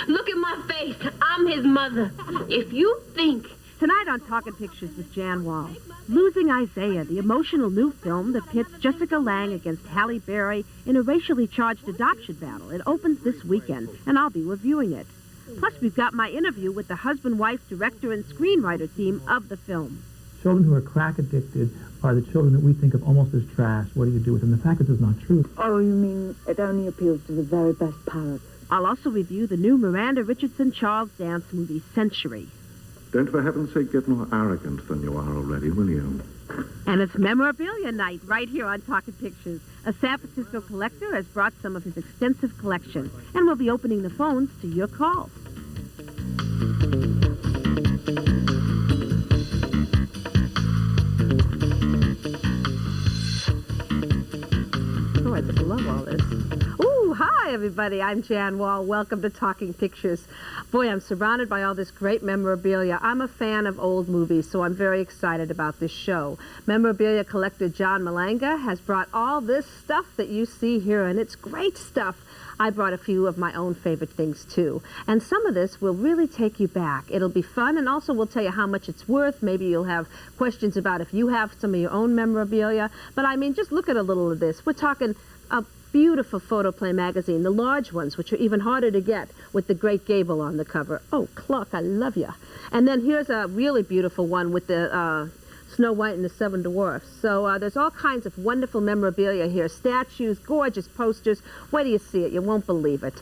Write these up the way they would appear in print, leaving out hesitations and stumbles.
Look at my face. I'm his mother. If you think... Tonight on Talkin Pictures with Jan Wahl, Losing Isaiah, the emotional new film that pits Jessica Lange against Halle Berry in a racially charged adoption battle. It opens this weekend, and I'll be reviewing it. Plus, we've got my interview with the husband-wife director and screenwriter team of the film. Children who are crack addicted are the children that we think of almost as trash. What do you do with them? The fact that this is not true. Oh, you mean it only appeals to the very best palate? I'll also review the new Miranda Richardson-Charles dance movie, Century. Don't, for heaven's sake, get more arrogant than you are already, will you? And it's memorabilia night right here on Talkin Pictures. A San Francisco collector has brought some of his extensive collection, and we'll be opening the phones to your calls. Oh, I just love all this. Ooh, hi, everybody. I'm Jan Wahl. Welcome to Talking Pictures. Boy, I'm surrounded by all this great memorabilia. I'm a fan of old movies, so I'm very excited about this show. Memorabilia collector John Malanga has brought all this stuff that you see here, and it's great stuff. I brought a few of my own favorite things, too. And some of this will really take you back. It'll be fun, and also we'll tell you how much it's worth. Maybe you'll have questions about if you have some of your own memorabilia. But, I mean, just look at a little of this. We're talking a beautiful photoplay magazine, the large ones, which are even harder to get, with the Great Gable on the cover. Oh, Clark, I love you. And then here's a really beautiful one with the Snow White and the Seven Dwarfs. So there's all kinds of wonderful memorabilia here. Statues, gorgeous posters. Wait till you see it. You won't believe it.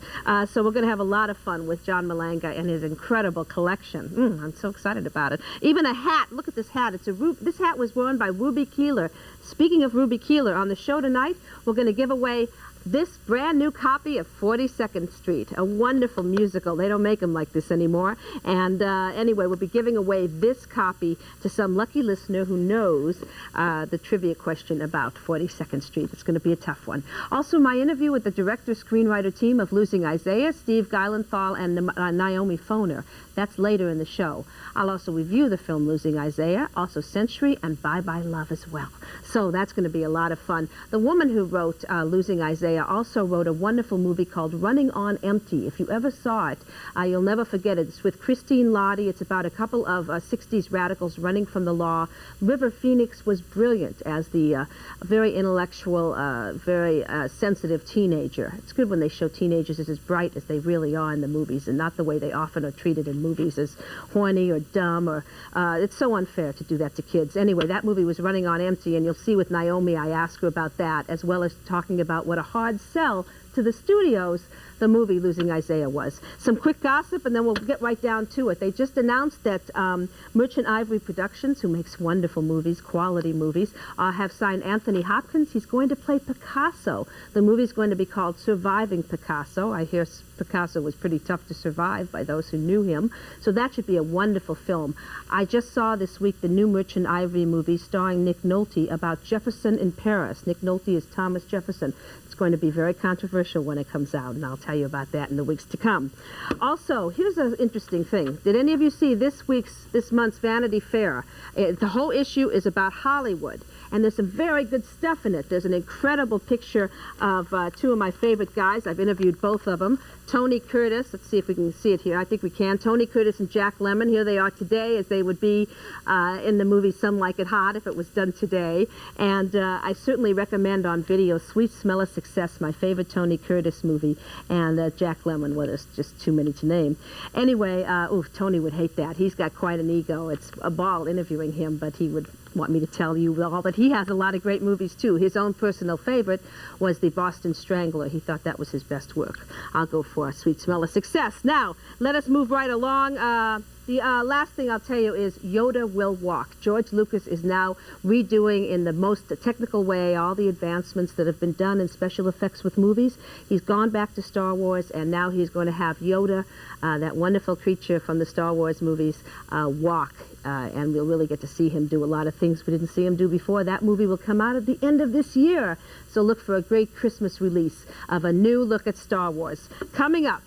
So we're going to have a lot of fun with John Malanga and his incredible collection. I'm so excited about it. Even a hat. Look at this hat. This hat was worn by Ruby Keeler. Speaking of Ruby Keeler, on the show tonight, we're going to give away this brand new copy of 42nd Street, a wonderful musical. They don't make them like this anymore. And anyway, we'll be giving away this copy to some lucky listener who knows the trivia question about 42nd Street. It's going to be a tough one. Also, my interview with the director-screenwriter team of Losing Isaiah, Steve Geilenthal and Naomi Foner. That's later in the show. I'll also review the film Losing Isaiah, also Century, and Bye Bye Love as well. So that's going to be a lot of fun. The woman who wrote Losing Isaiah also wrote a wonderful movie called Running on Empty. If you ever saw it, you'll never forget it. It's with Christine Lottie. It's about a couple of 60s radicals running from the law. River Phoenix was brilliant as the very intellectual, very sensitive teenager. It's good when they show teenagers as bright as they really are in the movies and not the way they often are treated in movies as horny or dumb, or it's so unfair to do that to kids. Anyway, that movie was Running on Empty, and you'll see with Naomi I ask her about that, as well as talking about what a hard sell to the studios the movie Losing Isaiah was. Some quick gossip, and then we'll get right down to it. They just announced that Merchant Ivory Productions, who makes wonderful movies, quality movies, have signed Anthony Hopkins. He's going to play Picasso. The movie's going to be called Surviving Picasso. I hear Picasso was pretty tough to survive by those who knew him. So that should be a wonderful film. I just saw this week the new Merchant Ivory movie starring Nick Nolte about Jefferson in Paris. Nick Nolte is Thomas Jefferson. It's going to be very controversial when it comes out, and I'll tell you about that in the weeks to come. Also, here's an interesting thing. Did any of you see this month's Vanity Fair? The whole issue is about Hollywood, and there's some very good stuff in it. There's an incredible picture of two of my favorite guys. I've interviewed both of them. Tony Curtis, let's see if we can see it here. I think we can. Tony Curtis and Jack Lemmon, here they are today, as they would be in the movie Some Like It Hot if it was done today. And I certainly recommend on video Sweet Smell of Success, my favorite Tony Curtis movie, and Jack Lemmon, well, there's just too many to name. Anyway, Tony would hate that. He's got quite an ego. It's a ball interviewing him, but he would want me to tell you all that he has a lot of great movies, too. His own personal favorite was The Boston Strangler. He thought that was his best work. I'll go for Sweet Smell of Success. Now, let us move right along. The last thing I'll tell you is Yoda will walk. George Lucas is now redoing in the most technical way all the advancements that have been done in special effects with movies. He's gone back to Star Wars, and now he's going to have Yoda, that wonderful creature from the Star Wars movies, walk. And we'll really get to see him do a lot of things we didn't see him do before. That movie will come out at the end of this year. So look for a great Christmas release of a new look at Star Wars. Coming up,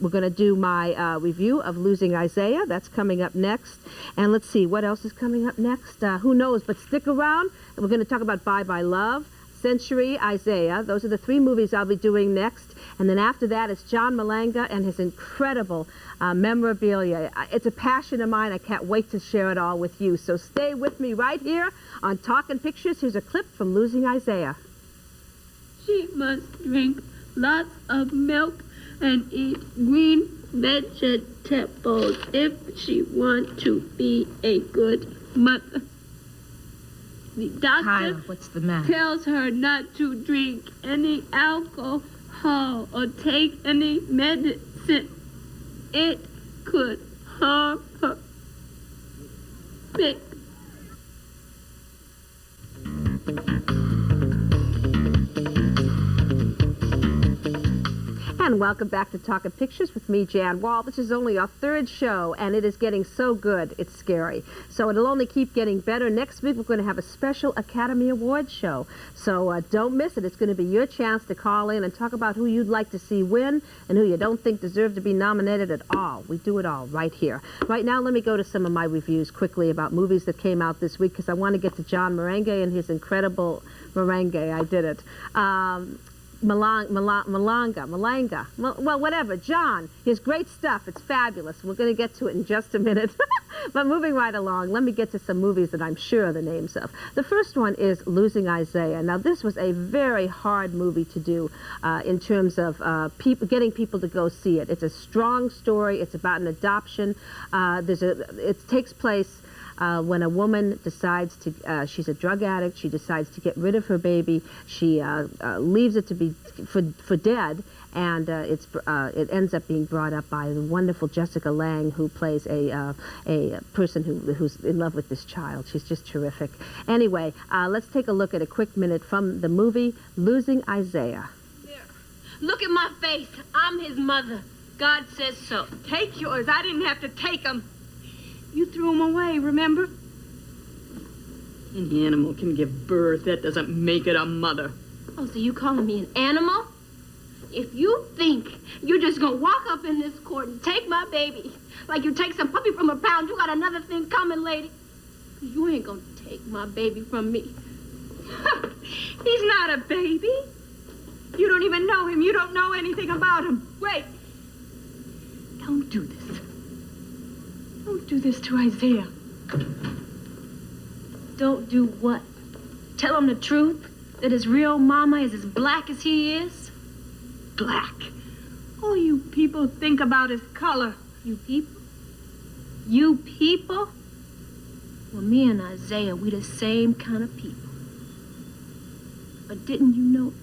we're going to do my review of Losing Isaiah. That's coming up next. And let's see, what else is coming up next? Who knows? But stick around. We're going to talk about Bye Bye Love, Century, Isaiah. Those are the 3 movies I'll be doing next. And then after that, it's John Malanga and his incredible memorabilia. It's a passion of mine. I can't wait to share it all with you. So stay with me right here on Talkin Pictures. Here's a clip from Losing Isaiah. She must drink lots of milk and eat green vegetables if she wants to be a good mother. The doctor Kyla, what's the matter? tells her not to drink any alcohol or take any medicine. It could harm her. Big. And welcome back to Talkin Pictures with me, Jan Wahl. This is only our 3rd show, and it is getting so good, it's scary. So it'll only keep getting better. Next week, we're going to have a special Academy Awards show. So don't miss it. It's going to be your chance to call in and talk about who you'd like to see win and who you don't think deserve to be nominated at all. We do it all right here. Right now, let me go to some of my reviews quickly about movies that came out this week, because I want to get to John Malanga and his incredible Malanga. I did it. Malanga. Well, whatever. John, his great stuff. It's fabulous. We're going to get to it in just a minute. But moving right along, let me get to some movies that I'm sure are the names of. The first one is Losing Isaiah. Now, this was a very hard movie to do in terms of getting people to go see it. It's a strong story. It's about an adoption. It takes place when a woman decides to, she's a drug addict, she decides to get rid of her baby, she leaves it to be for dead, and it ends up being brought up by the wonderful Jessica Lange, who plays a person who's in love with this child. She's just terrific. Anyway, let's take a look at a quick minute from the movie Losing Isaiah. Here. Look at my face. I'm his mother. God says so. Take yours. I didn't have to take them. You threw them away, remember? Any animal can give birth. That doesn't make it a mother. Oh, so you calling me an animal? If you think you're just gonna walk up in this court and take my baby like you take some puppy from a pound, you got another thing coming, lady. You ain't gonna take my baby from me. He's not a baby. You don't even know him. You don't know anything about him. Wait. Don't do this. Don't do this to Isaiah. Don't do what? Tell him the truth? That his real mama is as black as he is? Black. All you people think about is color. You people? You people? Well, me and Isaiah, we the same kind of people. But didn't you notice?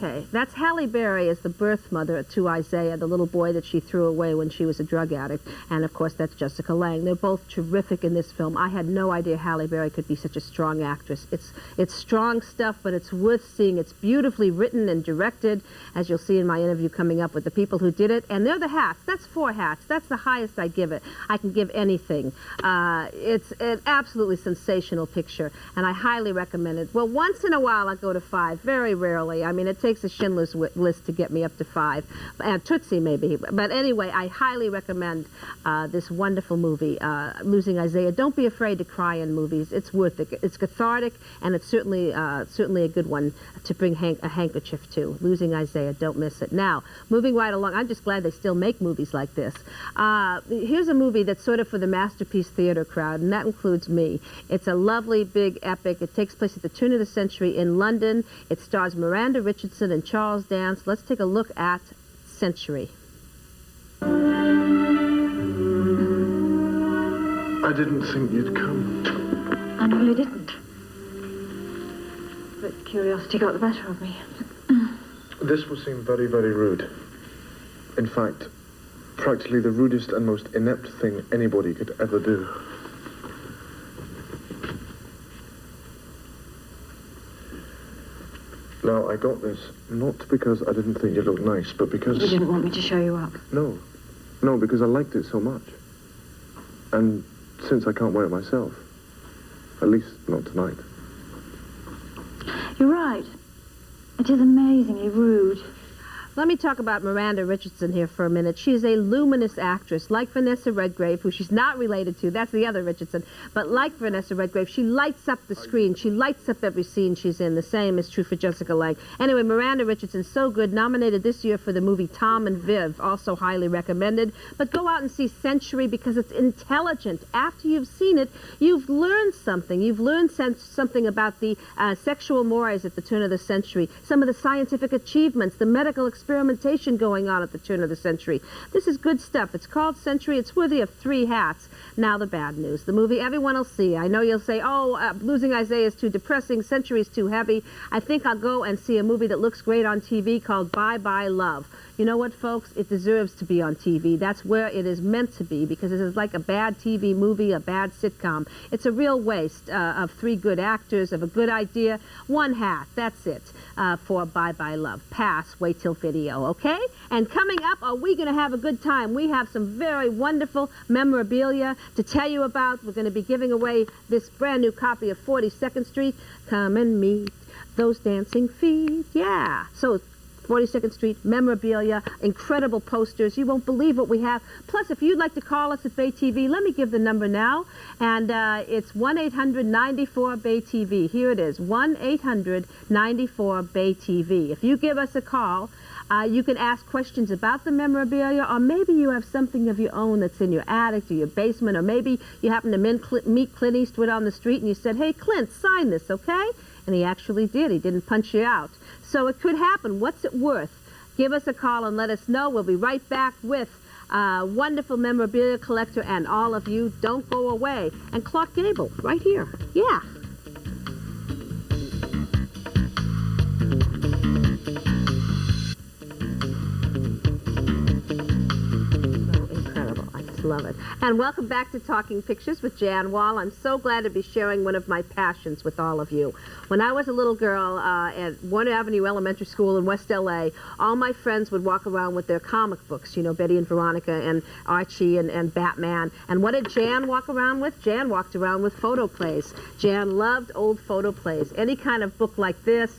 Okay, that's Halle Berry as the birth mother to Isaiah, the little boy that she threw away when she was a drug addict. And, of course, that's Jessica Lange. They're both terrific in this film. I had no idea Halle Berry could be such a strong actress. It's strong stuff, but it's worth seeing. It's beautifully written and directed, as you'll see in my interview coming up with the people who did it. And they're the hats. That's 4 hats. That's the highest I give it. I can give anything. It's an absolutely sensational picture, and I highly recommend it. Well, once in a while I go to 5, very rarely. I mean, it takes a Schindler's List to get me up to 5. Tootsie, maybe. But anyway, I highly recommend this wonderful movie, Losing Isaiah. Don't be afraid to cry in movies. It's worth it. It's cathartic, and it's certainly a good one to bring a handkerchief to. Losing Isaiah. Don't miss it. Now, moving right along, I'm just glad they still make movies like this. Here's a movie that's sort of for the Masterpiece Theater crowd, and that includes me. It's a lovely, big epic. It takes place at the turn of the century in London. It stars Miranda Richardson and Charles Dance. Let's take a look at Century. I didn't think you'd come. I really didn't. But curiosity got the better of me. This will seem very, very rude. In fact, practically the rudest and most inept thing anybody could ever do. Now, I got this not because I didn't think you looked nice, but because... You didn't want me to show you up? No. No, because I liked it so much. And since I can't wear it myself, at least not tonight. You're right. It is amazingly rude. Let me talk about Miranda Richardson here for a minute. She's a luminous actress, like Vanessa Redgrave, who she's not related to. That's the other Richardson. But like Vanessa Redgrave, she lights up the screen. She lights up every scene she's in. The same is true for Jessica Lange. Anyway, Miranda Richardson, so good. Nominated this year for the movie Tom and Viv. Also highly recommended. But go out and see Century because it's intelligent. After you've seen it, you've learned something. You've learned something about the sexual mores at the turn of the century, some of the scientific achievements, the medical experimentation going on at the turn of the century. This is good stuff. It's called Century. It's worthy of 3 hats. Now the bad news. The movie everyone will see. I know you'll say, oh, Losing Isaiah is too depressing, Century is too heavy. I think I'll go and see a movie that looks great on TV called Bye Bye Love. You know what, folks? It deserves to be on TV. That's where it is meant to be because it is like a bad TV movie, a bad sitcom. It's a real waste of 3 good actors, of a good idea. 1 hat. That's it for Bye Bye Love. Pass. Wait till video, okay? And coming up, are we going to have a good time? We have some very wonderful memorabilia to tell you about. We're going to be giving away this brand new copy of 42nd Street. Come and meet those dancing feet. Yeah. So 42nd Street, memorabilia, incredible posters. You won't believe what we have. Plus, if you'd like to call us at Bay TV, let me give the number now. And it's 1-800-94-BAY-TV. Here it is, 1-800-94-BAY-TV. If you give us a call, you can ask questions about the memorabilia, or maybe you have something of your own that's in your attic or your basement, or maybe you happen to meet Clint Eastwood on the street and you said, hey, Clint, sign this, okay? And he actually did. He didn't punch you out. So it could happen. What's it worth? Give us a call and let us know. We'll be right back with a wonderful memorabilia collector and all of you. Don't go away. And Clark Gable, right here. Yeah. Love it. And welcome back to Talking Pictures with Jan Wahl. I'm so glad to be sharing one of my passions with all of you. When I was a little girl at Warner Avenue Elementary School in West LA, all my friends would walk around with their comic books, you know, Betty and Veronica and Archie and Batman. And what did Jan walk around with? Jan walked around with photoplays. Jan loved old photoplays. Any kind of book like this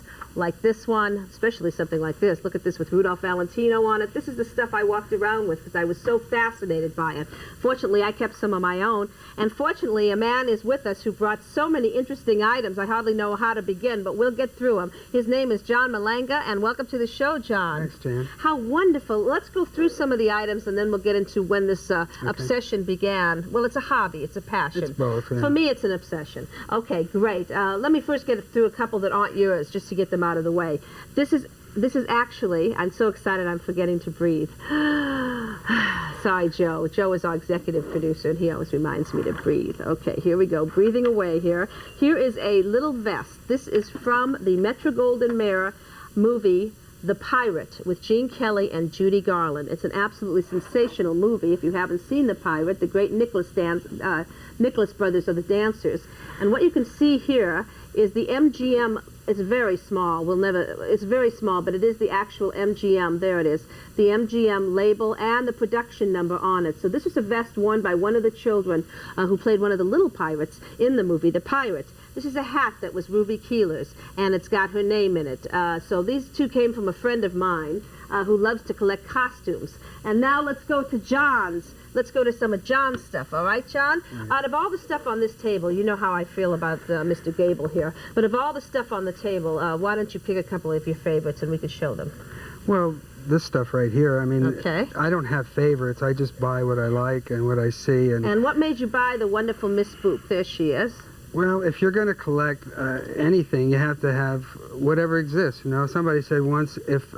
one, especially something like this. Look at this with Rudolph Valentino on it. This is the stuff I walked around with because I was so fascinated by it. Fortunately, I kept some of my own. And fortunately, a man is with us who brought so many interesting items. I hardly know how to begin, but we'll get through them. His name is John Malanga, and welcome to the show, John. Thanks, Jan. How wonderful. Let's go through some of the items, and then we'll get into when this obsession began. Well, it's a hobby. It's a passion. It's both, yeah. For me, it's an obsession. Okay, great. Let me first get through a couple that aren't yours, just to get them out of the way. This is actually, I'm so excited I'm forgetting to breathe. Sorry, Joe. Joe is our executive producer, and he always reminds me to breathe. Okay, here we go. Breathing away here. Here is a little vest. This is from the Metro-Goldwyn-Mayer movie, The Pirate, with Gene Kelly and Judy Garland. It's an absolutely sensational movie. If you haven't seen The Pirate, the great Nicholas brothers are the dancers. And what you can see here is the MGM. It's very small. It's very small, but it is the actual MGM. There it is. The MGM label and the production number on it. So this is a vest worn by one of the children who played one of the little pirates in the movie, The Pirate. This is a hat that was Ruby Keeler's, and it's got her name in it. So these two came from a friend of mine who loves to collect costumes. And now let's go to John's. Let's go to some of John's stuff, all right, John? Out of all the stuff on this table, you know how I feel about Mr. Gable here, but of all the stuff on the table, why don't you pick a couple of your favorites and we could show them? Well, this stuff right here, I mean, okay. I don't have favorites. I just buy what I like and what I see. And what made you buy the wonderful Miss Boop? There she is. Well, if you're going to collect anything, you have to have whatever exists. You know, somebody said once if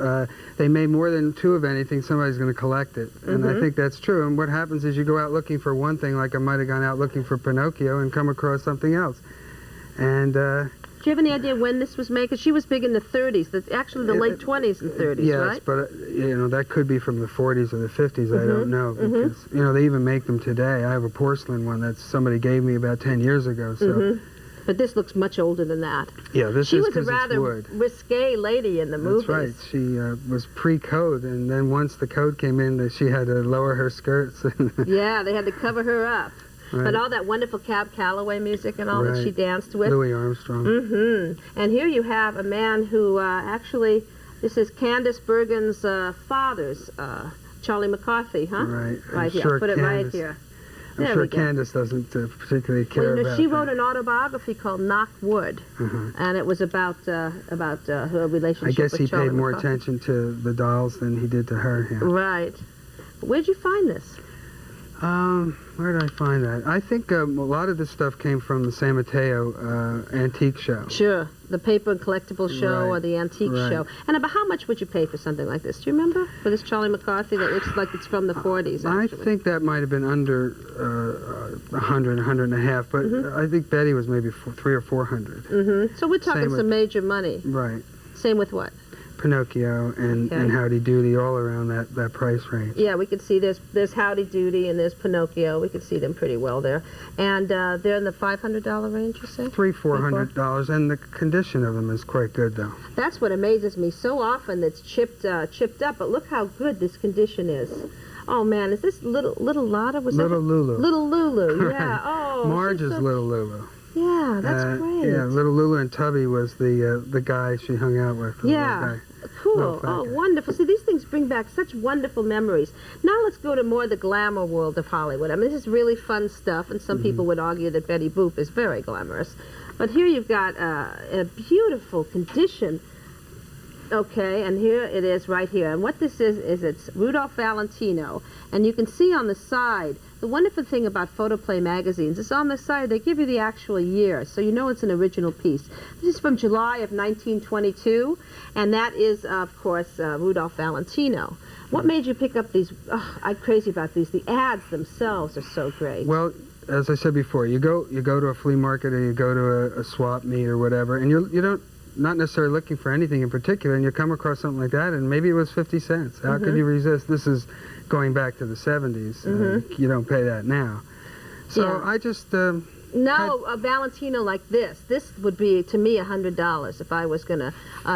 they made more than 2 of anything, somebody's going to collect it. And I think that's true. And what happens is you go out looking for one thing, like I might have gone out looking for Pinocchio and come across something else. And do you have any idea when this was made? Because she was big in the 30s, actually the late 20s and 30s, yes, right? Yes, but, you know, that could be from the 40s or the 50s. I don't know. Because, you know, they even make them today. I have a porcelain one that somebody gave me about 10 years ago. So. But this looks much older than that. Yeah, this she is was a rather risque lady in the movies. That's right. She was pre-code, and then once the code came in, she had to lower her skirts. Yeah, they had to cover her up. Right. But all that wonderful Cab Calloway music and all that she danced with. Louis Armstrong. And here you have a man who actually This is Candace Bergen's father's, Charlie McCarthy, huh? Right. Right here. Sure I'll put it right Candace- here. I'm There sure we go. Candace doesn't particularly care Well, you know, about she that. wrote an autobiography called Knock Wood, and it was about her relationship I guess with he Charlie paid more McCarthy. attention to the dolls than he did to her. Yeah. Right. Where'd you find this? Where did I find that? I think a lot of this stuff came from the San Mateo antique show. Sure, the paper and collectible show or Right, the antique right. show. And about how much would you pay for something like this? Do you remember? For this Charlie McCarthy that looks like it's from the 40s, I actually. think that might have been under 100, 100 and a half, but I think Betty was maybe 300 or 400. So we're talking Same with- some major money. Right. Same with what? Pinocchio and Okay. Howdy Doody, all around that price range. Yeah, we can see there's Howdy Doody and there's Pinocchio. We can see them pretty well there. And they're in the $500 range, you say? $300-400, and the condition of them is quite good, though. That's what amazes me. So often it's chipped up, but look how good this condition is. Oh man, is this little Lotta? Was Little that Lulu. Little Lulu? Yeah. Right. Oh, Marge she's is so- Little Lulu. Yeah, that's great. Yeah, Little Lulu and Tubby was the guy she hung out with. the little Yeah. guy. Cool. No, thank Oh, you. wonderful. See, these things bring back such wonderful memories. Now let's go to more the glamour world of Hollywood. I mean, this is really fun stuff, and some people would argue that Betty Boop is very glamorous. But here you've got a beautiful condition. Okay, and here it is right here. And what this is it's Rudolph Valentino. And you can see on the side, the wonderful thing about photoplay magazines is on the side they give you the actual year, so you know it's an original piece. This is from July of 1922, and that is, of course, Rudolph Valentino. What made you pick up these? Oh, I'm crazy about these. The ads themselves are so great. Well, as I said before, you go to a flea market or you go to a swap meet or whatever, and you don't not necessarily looking for anything in particular, and you come across something like that, and maybe it was 50 cents. How could you resist? This is going back to the 70s. You don't pay that now. So Yeah. I just No, a Valentino like this would be, to me, $100 if I was going to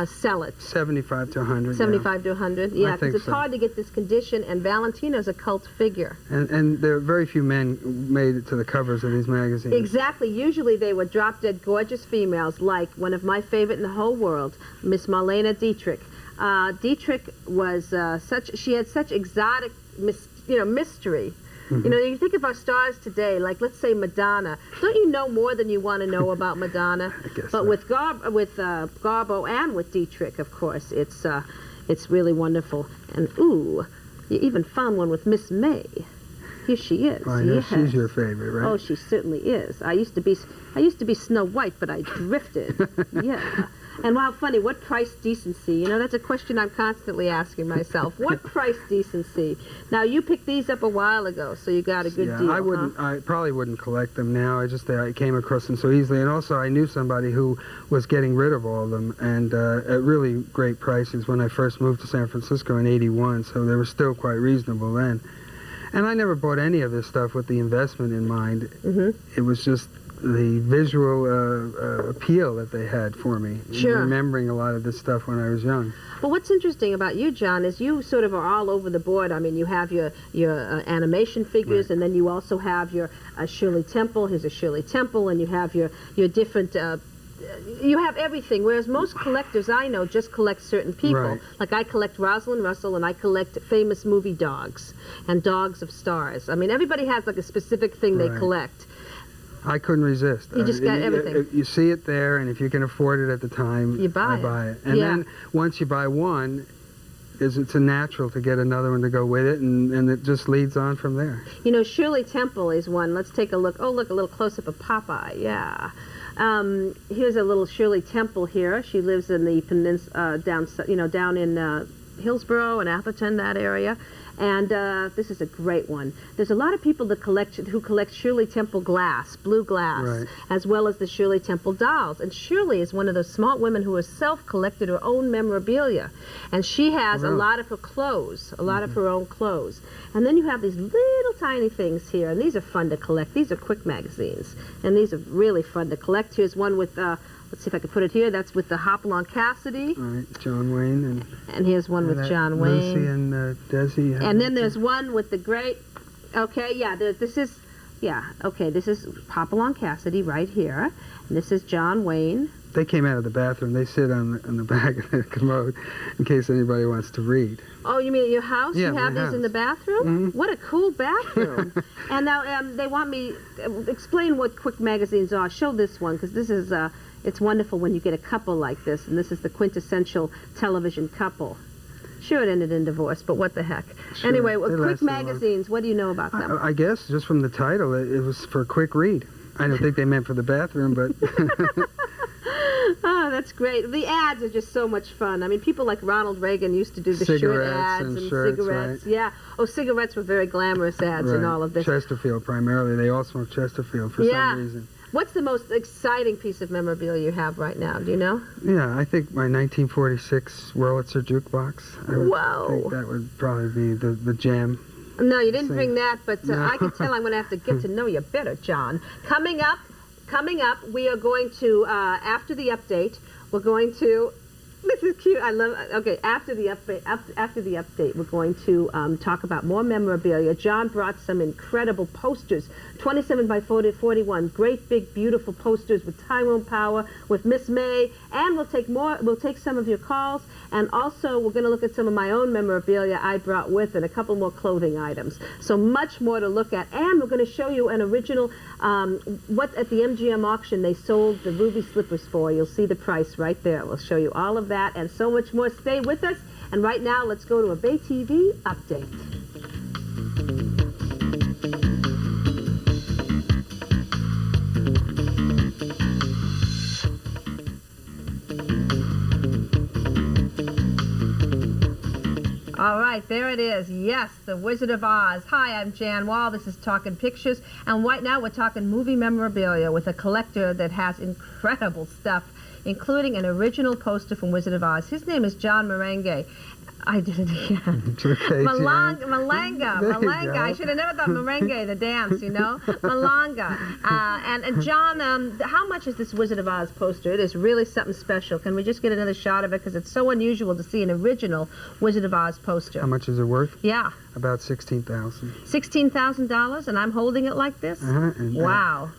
sell it. 75 to 100. 75 to 100, yeah, because think it's so. hard to get this condition, and Valentino's a cult figure. And there are very few men made it to the covers of these magazines. Exactly. Usually they were drop-dead gorgeous females, like one of my favorite in the whole world, Miss Marlene Dietrich. Dietrich was she had such exotic, mystery. You know, you think of our stars today, like let's say Madonna. Don't you know more than you want to know about Madonna? I guess But so. with Garbo and with Dietrich, of course, it's really wonderful. And ooh, you even found one with Miss May. Here she is. I know yes. she's your favorite, right? Oh, she certainly is. I used to be Snow White, but I drifted. Yeah. And wow, funny, what price decency? You know, that's a question I'm constantly asking myself. What price decency? Now, you picked these up a while ago, so you got a good deal. I wouldn't. I probably wouldn't collect them now. I came across them so easily, and also I knew somebody who was getting rid of all of them, and at really great prices when I first moved to San Francisco in '81. So they were still quite reasonable then. And I never bought any of this stuff with the investment in mind. It was just the visual appeal that they had for me. Sure. Remembering a lot of this stuff when I was young. Well, what's interesting about you, John, is you sort of are all over the board. I mean, you have your animation figures, Right. and then you also have your Shirley Temple. Here's a Shirley Temple, and you have your different. You have everything, whereas most collectors I know just collect certain people. Right. Like I collect Rosalind Russell, and I collect famous movie dogs and dogs of stars. I mean, everybody has like a specific thing they Right. collect. I couldn't resist. You just got everything. You see it there, and if you can afford it at the time, You buy I it. buy it. And Yeah. then once you buy one, it's a natural to get another one to go with it, and it just leads on from there. You know, Shirley Temple is one. Let's take a look. Oh, look, a little close-up of Popeye. Yeah. Here's a little Shirley Temple here. She lives in the peninsula, down in Hillsborough and Atherton, that area. And this is a great one. There's a lot of people who collect Shirley Temple glass, blue glass, Right. as well as the Shirley Temple dolls. And Shirley is one of those smart women who has self-collected her own memorabilia. And she has a Really? lot of her clothes, a lot of her own clothes. And then you have these little tiny things here, and these are fun to collect. These are quick magazines, and these are really fun to collect. Here's one with, let's see if I can put it here. That's with the Hopalong Cassidy. All right, John Wayne And here's one with that John Lucy Wayne. and Desi. And then there's one with the great, okay, yeah, this is Yeah, okay, this is Hopalong Cassidy right here. And this is John Wayne. They came out of the bathroom. They sit on the back of the commode in case anybody wants to read. Oh, you mean at your house? Yeah, you have my these in house. the bathroom? Mhm. What a cool bathroom. And now they want me explain what quick magazines are. Show this one, because this is it's wonderful when you get a couple like this, and this is the quintessential television couple. Sure, it ended in divorce, but what the heck. Sure, Anyway, they quick lasted a long- magazines, what do you know about them? I guess just from the title, it was for a quick read. I don't think they meant for the bathroom, but Oh, that's great. The ads are just so much fun. I mean, people like Ronald Reagan used to do the shirt Cigarettes ads and and shirts, cigarettes. right. Yeah. Oh, cigarettes were very glamorous ads and right. all of this. Chesterfield primarily. They all smoke Chesterfield for Yeah. some reason. What's the most exciting piece of memorabilia you have right now? Do you know? Yeah, I think my 1946 Wurlitzer jukebox. I would Wow. think that would probably be the gem. No, you didn't Same. bring that, but No. I can tell I'm going to have to get to know you better, John. Coming up, we are going to, after the update, we're going to, this is cute, I love, okay, after the update, we're going to talk about more memorabilia. John brought some incredible posters, 27 by 41, great big beautiful posters with Tyrone Power, with Miss May, and we'll take some of your calls, and also we're going to look at some of my own memorabilia I brought with, and a couple more clothing items. So much more to look at, and we're going to show you an original, what at the MGM auction they sold the ruby slippers for. You'll see the price right there. We'll show you all of that and so much more. Stay with us, and right now let's go to a Bay TV update. All right, there it is. Yes, The Wizard of Oz. Hi, I'm Jan Wahl. This is Talkin Pictures. And right now we're talking movie memorabilia with a collector that has incredible stuff, including an original poster from Wizard of Oz. His name is John Malanga. I did it again. It's okay, Malanga. There you Malanga. go. I should have never thought merengue, the dance, you know? Malanga. And John, how much is this Wizard of Oz poster? It is really something special. Can we just get another shot of it? Because it's so unusual to see an original Wizard of Oz poster. How much is it worth? Yeah. About $16,000. $16,000, and I'm holding it like this? And, Wow.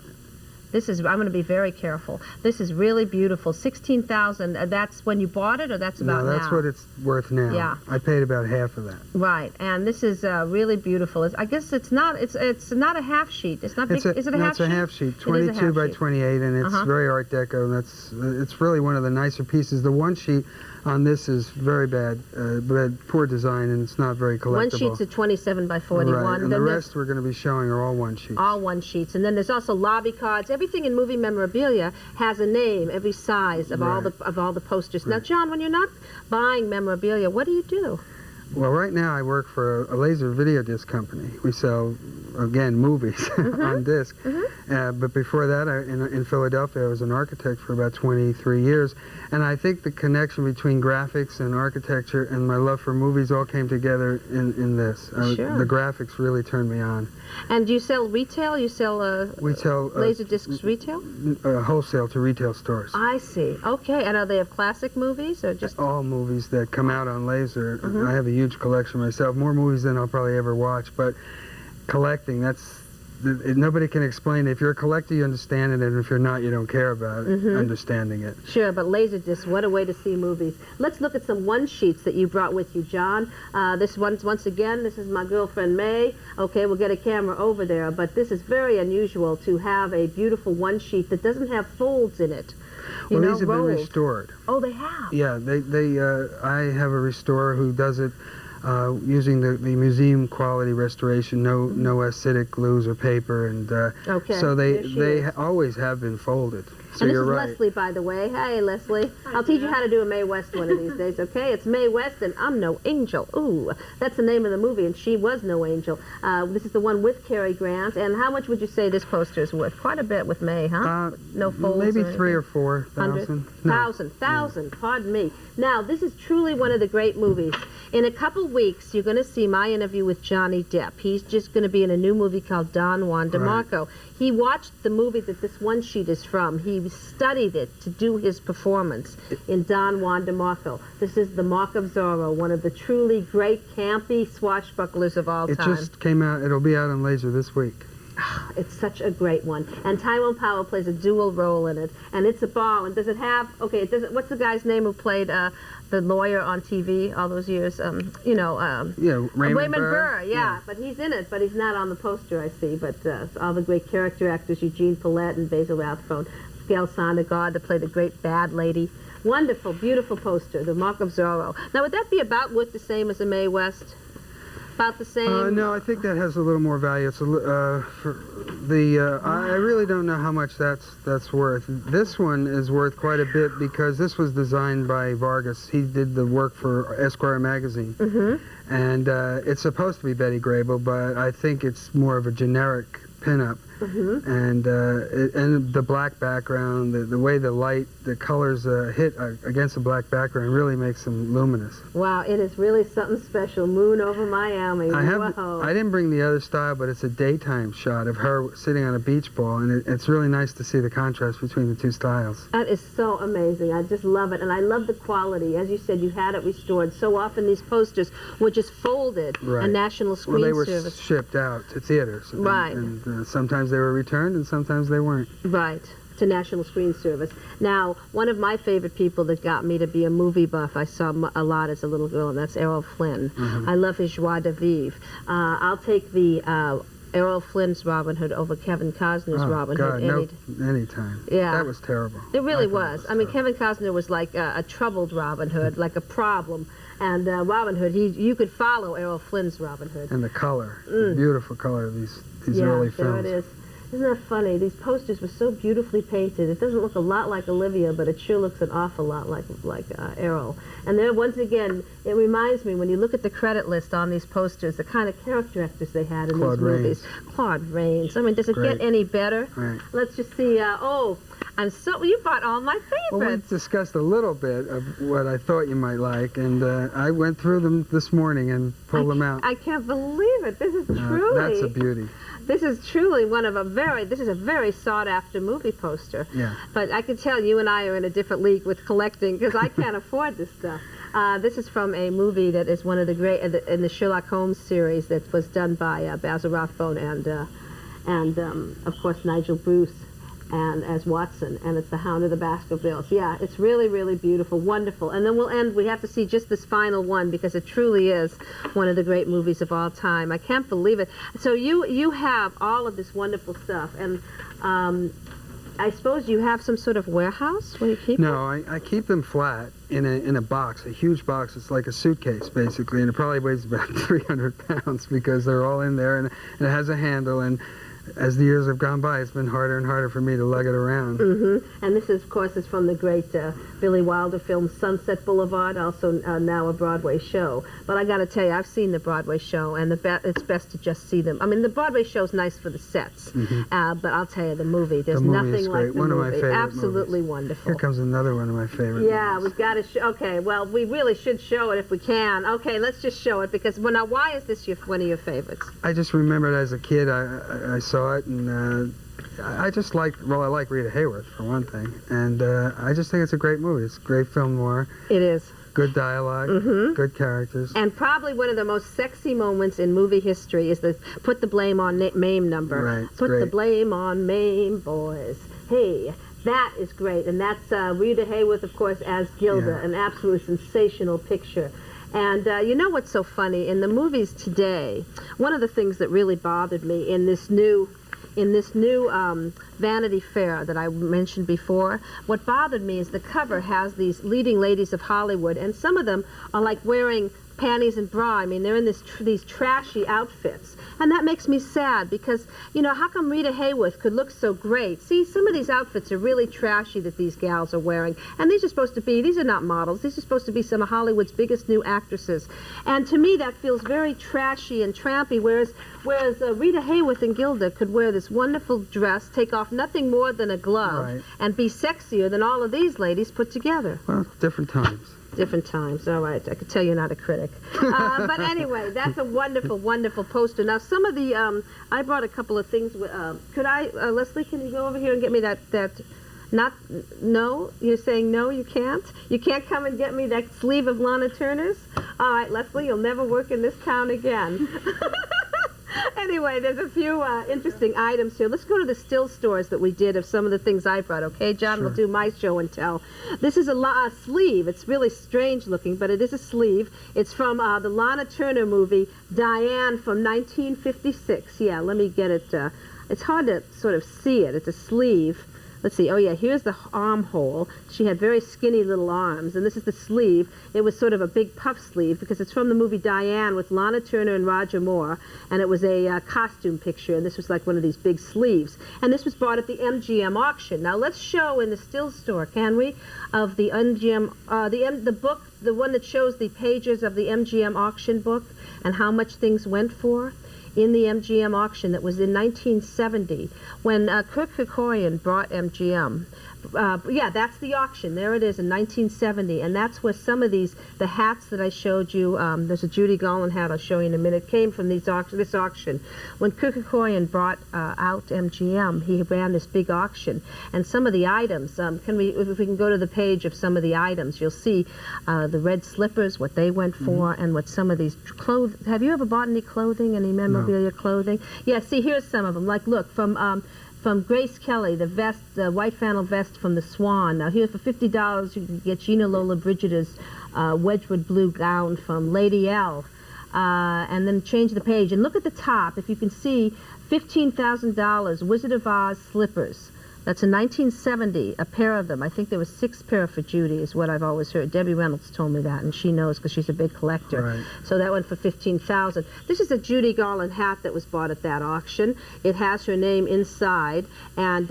This is, I'm going to be very careful. This is really beautiful. $16,000, that's when you bought it, or that's about no, that's now? what it's worth now. Yeah. I paid about half of that. Right, and this is really beautiful. I guess it's not a half sheet. It's not big. Is it a half sheet? It's a half sheet, It is a 22 half by sheet. 28, and it's very Art Deco. It's really one of the nicer pieces. The one sheet on this is very bad, poor design, and it's not very collectible. One sheet's a 27 by 41. Right, and Then the there's rest we're going to be showing are all one sheets. all one sheets, and then there's also lobby cards. Everything in movie memorabilia has a name, every size of all the posters. Now, John, when you're not buying memorabilia, what do you do? Well, right now I work for a laser video disc company. We sell, again, movies on disc. But before that, in Philadelphia, I was an architect for about 23 years. And I think the connection between graphics and architecture and my love for movies all came together in this. Sure. The graphics really turned me on. And do you sell retail? You sell We sell laser discs retail? wholesale to retail stores. I see. Okay, and are they of classic movies or just... All movies that come out on laser. I have a huge collection myself, more movies than I'll probably ever watch, but collecting, nobody can explain it. If you're a collector, you understand it, and if you're not, you don't care about it, understanding it. Sure, but laser discs, what a way to see movies. Let's look at some one sheets that you brought with you, John. This one's, once again, this is my girlfriend May. Okay, we'll get a camera over there, but this is very unusual to have a beautiful one sheet that doesn't have folds in it. Well, know, these have rolled. been restored. Oh, they have? Yeah, I have a restorer who does it using the museum quality restoration, no acidic glues or paper, and Okay, so there she they is. always have been folded. So And this you're is right. Leslie, by the way. Hey, Leslie. I'll teach you how to do a Mae West one of these days, okay? It's Mae West, and I'm no angel. Ooh, that's the name of the movie, and she was no angel. This is the one with Cary Grant. And how much would you say this poster is worth? Quite a bit with Mae, huh? No folds. Maybe or 3,000 or anything? 4,000. Thousand, pardon me. Now, this is truly one of the great movies. In a couple weeks, you're going to see my interview with Johnny Depp. He's just going to be in a new movie called Don Juan DeMarco. He watched the movie that this one sheet is from. He studied it to do his performance in Don Juan DeMarco. This is The Mark of Zorro, one of the truly great campy swashbucklers of all It time. just came out. It'll be out on laser this week. It's such a great one. And Tyrone Power plays a dual role in it. And it's a ball. And does it have, okay, it doesn't, what's the guy's name who played the lawyer on TV all those years? Raymond Burr, yeah. But he's in it, but he's not on the poster, I see. But all the great character actors, Eugene Follett and Basil Rathbone, Gail Sondergaard, that played the great bad lady. Wonderful, beautiful poster, The Mark of Zorro. Now, would that be about worth the same as a Mae West? About the same? No, I think that has a little more value. It's I really don't know how much that's worth. This one is worth quite a bit because this was designed by Vargas. He did the work for Esquire magazine, and it's supposed to be Betty Grable, but I think it's more of a generic pinup. And the black background, the way the light, the colors hit against the black background really makes them luminous. Wow, it is really something special. Moon over Miami. I didn't bring the other style, but it's a daytime shot of her sitting on a beach ball, and it's really nice to see the contrast between the two styles. That is so amazing. I just love it, and I love the quality. As you said, you had it restored. So often these posters were just folded, a National Screen Service. Well, they were shipped out to theaters. Right. And sometimes they were returned, and sometimes they weren't. Right. To National Screen Service. Now, one of my favorite people that got me to be a movie buff, I saw a lot as a little girl, and that's Errol Flynn. I love his joie de vivre. I'll take the Errol Flynn's Robin Hood over Kevin Costner's Robin Hood. Any time. Yeah. That was terrible. It really was. I mean, Kevin Costner was like a troubled Robin Hood, like a problem. And Robin Hood, you could follow Errol Flynn's Robin Hood. And the color, the beautiful color of these early films. Yeah, there it is. Isn't that funny? These posters were so beautifully painted. It doesn't look a lot like Olivia, but it sure looks an awful lot like Errol. And there, once again, it reminds me, when you look at the credit list on these posters, the kind of character actors they had in these movies. Claude Rains. I mean, does it get any better? Right. Let's just see. You bought all my favorites. Well, we discussed a little bit of what I thought you might like, and I went through them this morning and pulled them out. I can't believe it. This is truly... That's a beauty. This is truly this is a very sought-after movie poster. Yeah. But I can tell you and I are in a different league with collecting because I can't afford this stuff. This is from a movie that is one of the great, in the Sherlock Holmes series that was done by Basil Rathbone and of course, Nigel Bruce and as Watson, and it's The Hound of the Baskervilles. Yeah, it's really, really beautiful, wonderful. And then we'll end, we have to see just this final one because it truly is one of the great movies of all time. I can't believe it. So you have all of this wonderful stuff, and I suppose you have some sort of warehouse where you keep No, I keep them flat in a box, a huge box. It's like a suitcase, basically, and it probably weighs about 300 pounds because they're all in there, and it has a handle, and as the years have gone by, it's been harder and harder for me to lug it around. And this, of course, is from the great Billy Wilder film Sunset Boulevard, also now a Broadway show. But I got to tell you, I've seen the Broadway show, and it's best to just see them. I mean, the Broadway show's nice for the sets, but I'll tell you, the movie, there's nothing like the movie. One of my favorite Absolutely movies. Wonderful. Here comes another one of my favorite movies. We've got to show. Okay, well, we really should show it if we can. Okay, let's just show it because, well, now, why is this one of your favorites? I just remembered as a kid, I saw it, and I just like Rita Hayworth, for one thing, and I just think it's a great movie. It's a great film noir. It is. Good dialogue, good characters. And probably one of the most sexy moments in movie history is the Put the Blame on Mame number. Right, Put the blame on Mame, boys. Hey, that is great. And that's Rita Hayworth, of course, as Gilda, an absolutely sensational picture. And you know what's so funny? In the movies today, one of the things that really bothered me in this new Vanity Fair that I mentioned before, what bothered me is the cover has these leading ladies of Hollywood, and some of them are like wearing panties and bra. I mean, they're in these trashy outfits. And that makes me sad because, you know, how come Rita Hayworth could look so great? See, some of these outfits are really trashy that these gals are wearing. And these are not models. These are supposed to be some of Hollywood's biggest new actresses. And to me, that feels very trashy and trampy, whereas Rita Hayworth and Gilda could wear this wonderful dress, take off nothing more than a glove, and be sexier than all of these ladies put together. Well, different times. Different times. All right. I could tell you're not a critic. But anyway, that's a wonderful, wonderful poster. Now, some of the, I brought a couple of things. Could I, Leslie, can you go over here and get me no? You're saying no, you can't? You can't come and get me that sleeve of Lana Turner's? All right, Leslie, you'll never work in this town again. Anyway. Anyway, there's a few interesting items here. Let's go to the still stores that we did of some of the things I brought, okay? John will do my show and tell. This is a sleeve. It's really strange looking, but it is a sleeve. It's from the Lana Turner movie, Diane, from 1956. Yeah, let me get it. It's hard to sort of see it. It's a sleeve. Let's see. Oh, yeah, here's the armhole. She had very skinny little arms, and this is the sleeve. It was sort of a big puff sleeve because it's from the movie Diane with Lana Turner and Roger Moore, and it was a costume picture, and this was like one of these big sleeves. And this was bought at the MGM auction. Now, let's show in the still store, can we, of the MGM, the book, the one that shows the pages of the MGM auction book and how much things went for in the MGM auction that was in 1970 when Kirk Kerkorian brought MGM. Yeah, that's the auction. There it is in 1970, and that's where some of the hats that I showed you, there's a Judy Garland hat I'll show you in a minute, came from this auction. When Kirk Kerkorian brought out MGM, he ran this big auction, and some of the items, if we can go to the page of some of the items, you'll see the red slippers, what they went for, and what some of these clothes. Have you ever bought any clothing, any memorabilia clothing? Yeah, see, here's some of them. Like, look, from Grace Kelly, the vest, the white flannel vest from the Swan. Now here for $50 you can get Gina Lola Brigida's Wedgwood blue gown from Lady L. And then change the page and look at the top. If you can see, $15,000 Wizard of Oz slippers. That's in 1970, a pair of them. I think there was 6 pair for Judy, is what I've always heard. Debbie Reynolds told me that, and she knows because she's a big collector. Right. So that went for $15,000. This is a Judy Garland hat that was bought at that auction. It has her name inside, and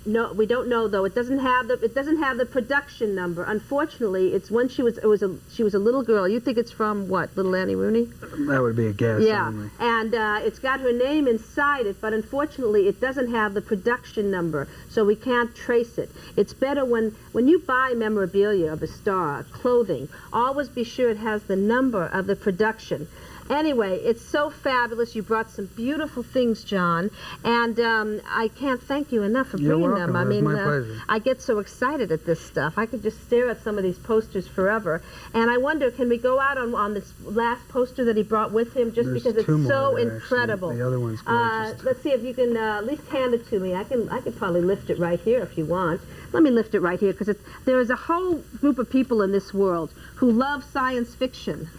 no, we don't know though. It doesn't have the production number. Unfortunately, it's when she was a little girl. You think it's from what? Little Annie Rooney? That would be a guess. Yeah, only. and it's got her name inside it, but unfortunately, it doesn't have the production number. So we can't trace it. It's better when you buy memorabilia of a star, clothing, always be sure it has the number of the production. Anyway, it's so fabulous. You brought some beautiful things, John, and I can't thank you enough for bringing welcome. them. I mean, my pleasure. I get so excited at this stuff. I could just stare at some of these posters forever. And I wonder, can we go out on this last poster that he brought with him, just There's because it's 2 more so there, incredible? Actually. The other one's gorgeous. Let's see if you can at least hand it to me. I could probably lift it right here if you want. Let me lift it right here, because there is a whole group of people in this world who love science fiction.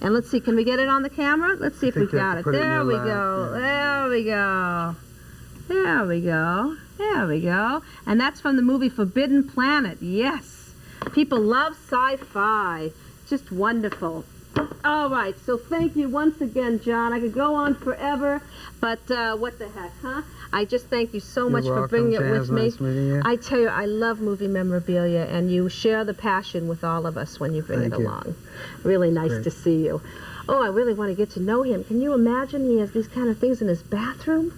And let's see, can we get it on the camera? Let's see if we got it. There we go. There we go. There we go. There we go. And that's from the movie Forbidden Planet. Yes. People love sci-fi. Just wonderful. All right, so thank you once again, John. I could go on forever, but what the heck, huh? I just thank you so much for bringing it with me. Nice meeting you. I tell you, I love movie memorabilia, and you share the passion with all of us when you bring it along. Really nice to see you. Oh, I really want to get to know him. Can you imagine he has these kind of things in his bathroom?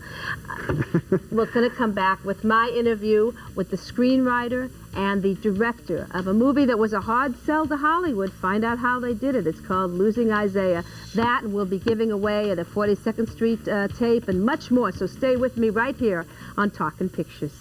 We're going to come back with my interview with the screenwriter and the director of a movie that was a hard sell to Hollywood. Find out how they did it. It's called Losing Isaiah. That, and we'll be giving away at a 42nd Street tape and much more. So stay with me right here on Talkin' Pictures.